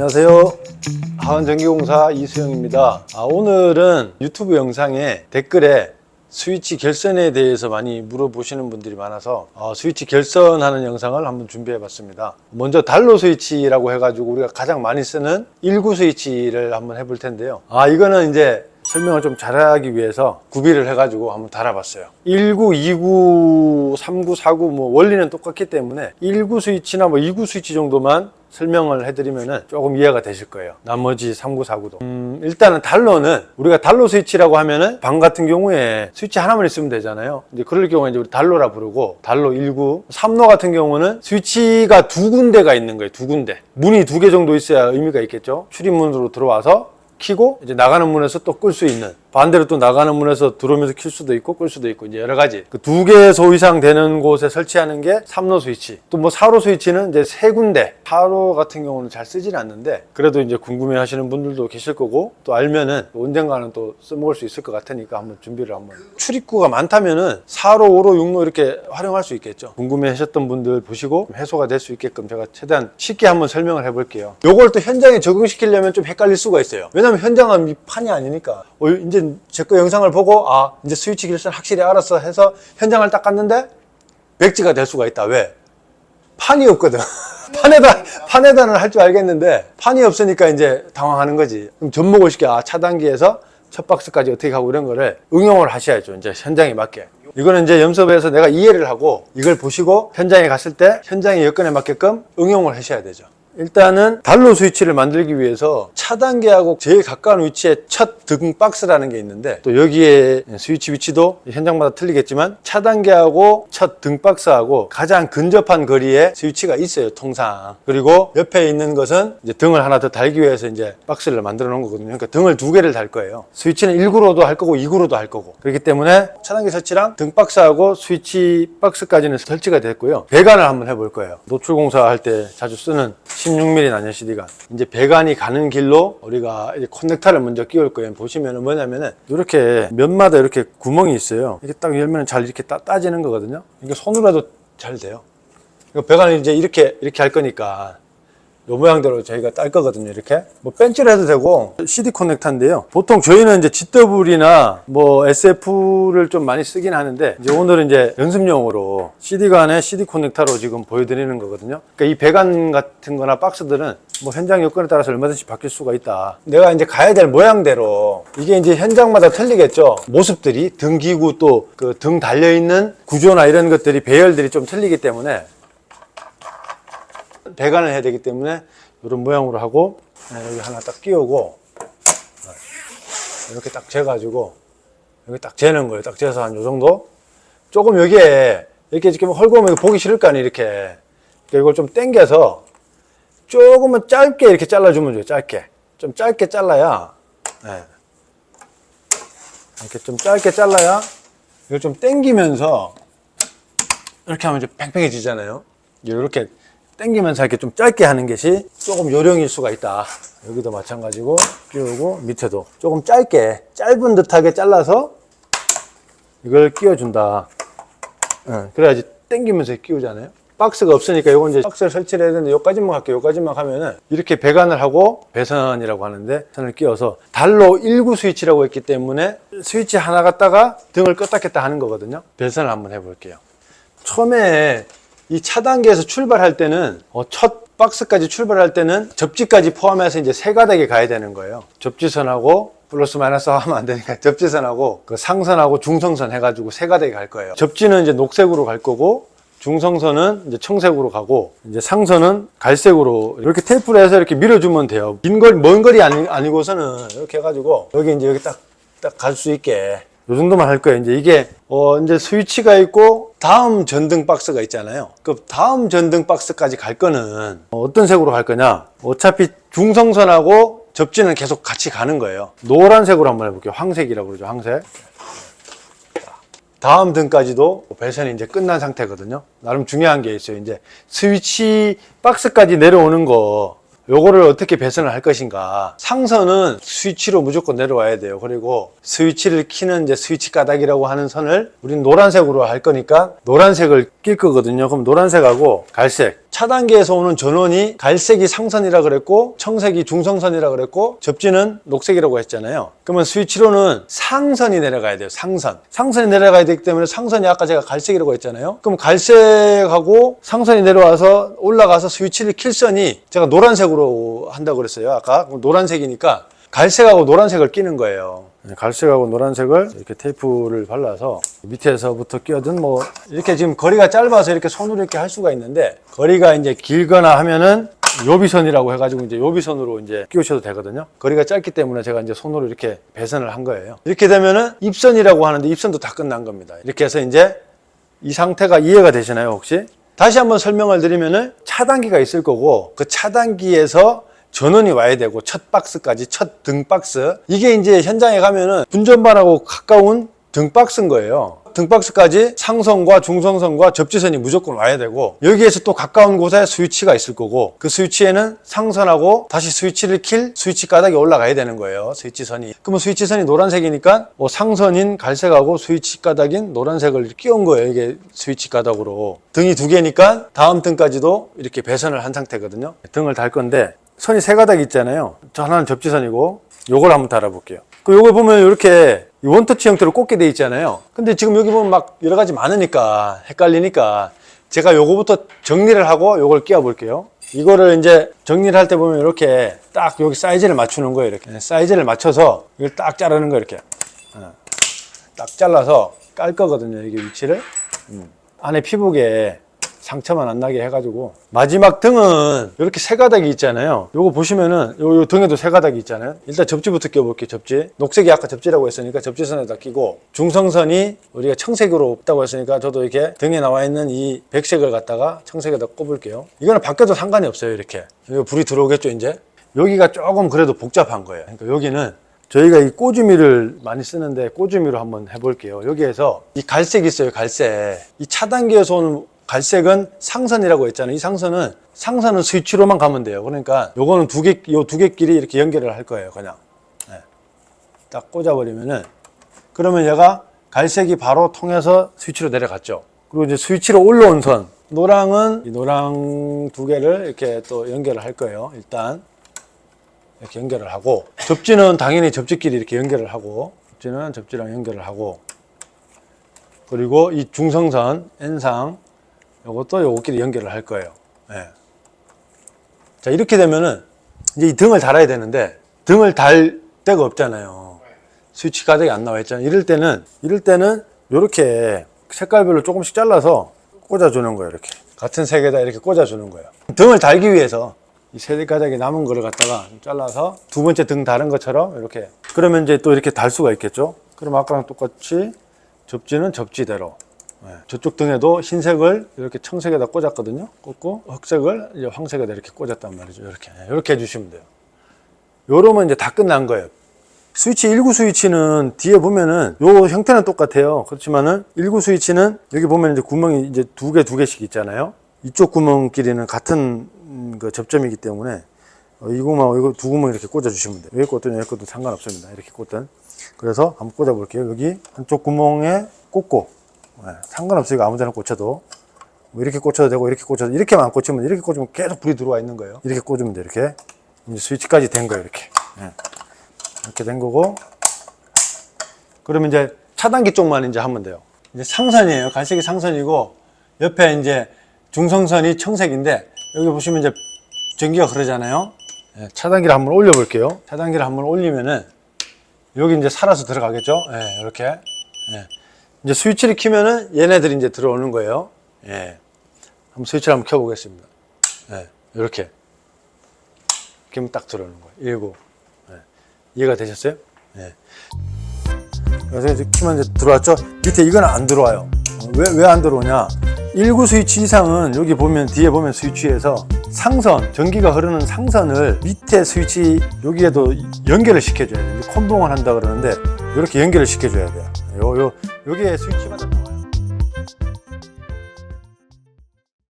안녕하세요. 하원전기공사 이수영입니다. 오늘은 유튜브 영상에 댓글에 스위치 결선에 대해서 많이 물어보시는 분들이 많아서 스위치 결선하는 영상을 한번 준비해 봤습니다. 먼저 달로 스위치라고 해가지고 우리가 가장 많이 쓰는 19 스위치를 한번 해볼 텐데요. 이거는 이제 설명을 좀 잘하기 위해서 구비를 해가지고 한번 달아봤어요. 19, 29, 39, 49 뭐 원리는 똑같기 때문에 19 스위치나 뭐 29 스위치 정도만 설명을 해드리면은 조금 이해가 되실 거예요. 나머지 39, 49도. 일단은 달로는 우리가 달로 스위치라고 하면은 방 같은 경우에 스위치 하나만 있으면 되잖아요. 이제 그럴 경우에 이제 우리 달로라 부르고 달로 19, 3로 같은 경우는 스위치가 두 군데가 있는 거예요. 두 군데. 문이 두 개 정도 있어야 의미가 있겠죠. 출입문으로 들어와서 키고 이제 나가는 문에서 또 끌 수 있는, 반대로 또 나가는 문에서 들어오면서 킬 수도 있고 끌 수도 있고 이제 여러 가지 그 두 개소 이상 되는 곳에 설치하는 게 3로 스위치. 또 뭐 4로 스위치는 이제 세 군데. 4로 같은 경우는 잘 쓰진 않는데 그래도 이제 궁금해 하시는 분들도 계실 거고 또 알면은 언젠가는 또 써먹을 수 있을 것 같으니까 한번 준비를 한번. 출입구가 많다면은 4로, 5로, 6로 이렇게 활용할 수 있겠죠. 궁금해 하셨던 분들 보시고 해소가 될 수 있게끔 제가 최대한 쉽게 한번 설명을 해 볼게요. 요걸 또 현장에 적용시키려면 좀 헷갈릴 수가 있어요. 왜냐면 현장은 판이 아니니까. 이제 제 거 영상을 보고 이제 스위치 결선 확실히 알았어 해서 현장을 딱 갔는데 백지가 될 수가 있다. 왜? 판이 없거든. 판에다는 할 줄 알겠는데 판이 없으니까 이제 당황하는 거지. 그럼 접목을 시켜. 차단기에서 첫 박스까지 어떻게 하고 이런 거를 응용을 하셔야죠. 이제 현장에 맞게. 이거는 이제 염sob에서 내가 이해를 하고 이걸 보시고 현장에 갔을 때 현장의 여건에 맞게끔 응용을 하셔야 되죠. 일단은 달로 스위치를 만들기 위해서 차단기하고 제일 가까운 위치에 첫 등 박스라는 게 있는데 또 여기에 스위치 위치도 현장마다 틀리겠지만 차단기하고 첫 등 박스하고 가장 근접한 거리에 스위치가 있어요, 통상. 그리고 옆에 있는 것은 이제 등을 하나 더 달기 위해서 이제 박스를 만들어 놓은 거거든요. 그러니까 등을 두 개를 달 거예요. 스위치는 1구로도 할 거고 2구로도 할 거고. 그렇기 때문에 차단기 설치랑 등 박스하고 스위치 박스까지는 설치가 됐고요. 배관을 한번 해볼 거예요. 노출공사 할 때 자주 쓰는 16mm 난연 CD가 이제 배관이 가는 길로 우리가 이제 커넥터를 먼저 끼울 거예요. 보시면은 뭐냐면은 이렇게 면마다 이렇게 구멍이 있어요. 이렇게 딱 열면 잘 이렇게 따지는 거거든요. 이게 손으로 해도 잘 돼요. 배관을 이제 이렇게 할 거니까 요 모양대로 저희가 딸 거거든요. 이렇게 뭐 벤치로 해도 되고 CD 커넥터인데요. 보통 저희는 이제 GW나 뭐 SF를 좀 많이 쓰긴 하는데 이제 오늘은 이제 연습용으로 CD관에 CD 커넥터로 지금 보여드리는 거거든요. 그러니까 이 배관 같은 거나 박스들은 뭐 현장 여건에 따라서 얼마든지 바뀔 수가 있다. 내가 이제 가야 될 모양대로 이게 이제 현장마다 틀리겠죠. 모습들이 등 기구 또 그 등 달려있는 구조나 이런 것들이 배열들이 좀 틀리기 때문에 배관을 해야 되기 때문에 이런 모양으로 하고 여기 하나 딱 끼우고 이렇게 딱 재가지고 여기 딱 재는 거예요. 딱 재서 한 요 정도. 조금 여기에 이렇게 헐거우면 보기 싫을 거 아니에요. 이렇게 이걸 좀 당겨서 조금은 짧게 이렇게 잘라주면 돼요. 짧게 좀 짧게 잘라야 이렇게 좀 짧게 잘라야 이걸 좀 당기면서 이렇게 하면 좀 팽팽해지잖아요. 이렇게 당기면서 이렇게 좀 짧게 하는 것이 조금 요령일 수가 있다. 여기도 마찬가지고 끼우고 밑에도 조금 짧은 듯하게 잘라서 이걸 끼워준다. 그래야지 당기면서 끼우잖아요. 박스가 없으니까 이건 이제 박스를 설치를 해야 되는데 여기까지만 할게요. 여기까지만 하면은 이렇게 배관을 하고 배선이라고 하는데 선을 끼워서 달로 19 스위치라고 했기 때문에 스위치 하나 갖다가 등을 껐다 켰다 하는 거거든요. 배선을 한번 해볼게요. 처음에 이 차단기에서 출발할 때는 첫 박스까지 출발할 때는 접지까지 포함해서 이제 세 가닥에 가야 되는 거예요. 접지선하고 플러스 마이너스 하면 안 되니까 접지선하고 그 상선하고 중성선 해가지고 세 가닥에 갈 거예요. 접지는 이제 녹색으로 갈 거고 중성선은 이제 청색으로 가고 이제 상선은 갈색으로 이렇게 테이프로 해서 이렇게 밀어주면 돼요. 먼 거리 아니고서는 이렇게 해가지고 여기 이제 여기 딱 갈 수 있게 요 정도만 할 거예요. 이제 이게 이제 스위치가 있고 다음 전등 박스가 있잖아요. 그 다음 전등 박스까지 갈 거는 어떤 색으로 갈 거냐? 어차피 중성선하고 접지는 계속 같이 가는 거예요. 노란색으로 한번 해볼게요. 황색이라고 그러죠. 황색. 다음 등까지도 배선이 이제 끝난 상태거든요. 나름 중요한 게 있어요. 이제 스위치 박스까지 내려오는 거 요거를 어떻게 배선을 할 것인가. 상선은 스위치로 무조건 내려와야 돼요. 그리고 스위치를 키는 이제 스위치 가닥이라고 하는 선을 우리는 노란색으로 할 거니까 노란색을 낄 거거든요. 그럼 노란색하고 갈색 차단기에서 오는 전원이 갈색이 상선이라 그랬고 청색이 중성선이라 그랬고 접지는 녹색이라고 했잖아요. 그러면 스위치로는 상선이 내려가야 돼요. 상선이 내려가야 되기 때문에 상선이 아까 제가 갈색이라고 했잖아요. 그럼 갈색하고 상선이 내려와서 올라가서 스위치를 킬 선이 제가 노란색으로 한다고 그랬어요. 아까 노란색이니까 갈색하고 노란색을 끼는 거예요. 갈색하고 노란색을 이렇게 테이프를 발라서 밑에서부터 끼어든 뭐 이렇게 지금 거리가 짧아서 이렇게 손으로 이렇게 할 수가 있는데 거리가 이제 길거나 하면은 요비선이라고 해가지고 이제 요비선으로 이제 끼우셔도 되거든요. 거리가 짧기 때문에 제가 이제 손으로 이렇게 배선을 한 거예요. 이렇게 되면은 입선이라고 하는데 입선도 다 끝난 겁니다. 이렇게 해서 이제 이 상태가 이해가 되시나요 혹시? 다시 한번 설명을 드리면은 차단기가 있을 거고 그 차단기에서 전원이 와야 되고 첫 박스까지 첫 등 박스 이게 이제 현장에 가면은 분전반하고 가까운 등 박스인 거예요. 등 박스까지 상선과 중성선과 접지선이 무조건 와야 되고 여기에서 또 가까운 곳에 스위치가 있을 거고 그 스위치에는 상선하고 다시 스위치를 킬 스위치 가닥이 올라가야 되는 거예요. 스위치선이. 그러면 스위치선이 노란색이니까 상선인 갈색하고 스위치 가닥인 노란색을 끼운 거예요. 이게 스위치 가닥으로. 등이 두 개니까 다음 등까지도 이렇게 배선을 한 상태거든요. 등을 달 건데 선이 세 가닥이 있잖아요. 저 하나는 접지선이고 요걸 한번 달아볼게요. 그 요걸 보면 이렇게 원터치 형태로 꽂게 돼 있잖아요. 근데 지금 여기 보면 막 여러 가지 많으니까 헷갈리니까 제가 요거부터 정리를 하고 요걸 끼워 볼게요. 이거를 이제 정리를 할 때 보면 이렇게 딱 여기 사이즈를 맞추는 거예요. 이렇게 사이즈를 맞춰서 이걸 딱 자르는 거예요. 이렇게 딱 잘라서 깔 거거든요. 이게 위치를 안에 피복에 상처만 안 나게 해가지고 마지막 등은 이렇게 세 가닥이 있잖아요. 요거 보시면은 요 등에도 세 가닥이 있잖아요. 일단 접지부터 껴볼게요. 접지. 녹색이 아까 접지라고 했으니까 접지선에다 끼고 중성선이 우리가 청색으로 없다고 했으니까 저도 이렇게 등에 나와 있는 이 백색을 갖다가 청색에다 꼽을게요. 이거는 바뀌어도 상관이 없어요. 이렇게 여기 불이 들어오겠죠. 이제 여기가 조금 그래도 복잡한 거예요. 그러니까 여기는 저희가 이 꼬주미를 많이 쓰는데 꼬주미로 한번 해볼게요. 여기에서 이 갈색 있어요. 갈색. 이 차단기에서 오는 갈색은 상선이라고 했잖아요. 이 상선은 스위치로만 가면 돼요. 그러니까 요거는 요 두 개끼리 이렇게 연결을 할 거예요. 그냥 딱 꽂아버리면은 그러면 얘가 갈색이 바로 통해서 스위치로 내려갔죠. 그리고 이제 스위치로 올라온 선 노랑은 이 노랑 두 개를 이렇게 또 연결을 할 거예요. 일단 이렇게 연결을 하고 접지는 당연히 접지끼리 이렇게 연결을 하고 접지는 접지랑 연결을 하고 그리고 이 중성선 N상 요것도 요것끼리 연결을 할 거예요. 자, 이렇게 되면은 이제 이 등을 달아야 되는데 등을 달 데가 없잖아요. 스위치 가닥이 안 나와 있잖아요. 이럴 때는 요렇게 색깔별로 조금씩 잘라서 꽂아주는 거예요. 이렇게 같은 색에다 이렇게 꽂아주는 거예요. 등을 달기 위해서 이 세 가닥이 남은 거를 갖다가 잘라서 두 번째 등 다른 것처럼 이렇게 그러면 이제 또 이렇게 달 수가 있겠죠. 그럼 아까랑 똑같이 접지는 접지대로 저쪽 등에도 흰색을 이렇게 청색에다 꽂았거든요. 꽂고 흑색을 이제 황색에다 이렇게 꽂았단 말이죠. 이렇게 해주시면 돼요. 요러면 이제 다 끝난 거예요. 스위치 1구 스위치는 뒤에 보면은 요 형태는 똑같아요. 그렇지만은 1구 스위치는 여기 보면 이제 구멍이 이제 두 개씩 있잖아요. 이쪽 구멍끼리는 같은 그 접점이기 때문에 이 구멍하고 이거 두 구멍 이렇게 꽂아 주시면 돼요. 여기 꽂든 여기 꽂든 상관없습니다. 이렇게 꽂든. 그래서 한번 꽂아 볼게요. 여기 한쪽 구멍에 꽂고 상관없어요. 아무 데나 꽂혀도 뭐 이렇게 꽂혀도 되고 이렇게만 안 꽂히면 이렇게 꽂으면 계속 불이 들어와 있는 거예요. 이렇게 꽂으면 돼요. 이렇게 이제 스위치까지 된 거예요. 이렇게 된 거고 그러면 이제 차단기 쪽만 이제 하면 돼요. 이제 상선이에요. 갈색이 상선이고 옆에 이제 중성선이 청색인데 여기 보시면 이제 전기가 흐르잖아요. 차단기를 한번 올려 볼게요. 차단기를 한번 올리면은 여기 이제 살아서 들어가겠죠. 이렇게 이제 스위치를 켜면은 얘네들이 이제 들어오는 거예요. 한번 스위치를 한번 켜보겠습니다. 이렇게 켜면 딱 들어오는 거예요. 19. 이해가 되셨어요? 그래서 이제 키면 이제 들어왔죠? 밑에 이건 안 들어와요. 왜 안 들어오냐? 1구 스위치 이상은 여기 보면 뒤에 보면 스위치에서 상선, 전기가 흐르는 상선을 밑에 스위치 여기에도 연결을 시켜줘야 돼요. 콤봉을 한다 그러는데 이렇게 연결을 시켜줘야 돼요. 여기에 스위치마다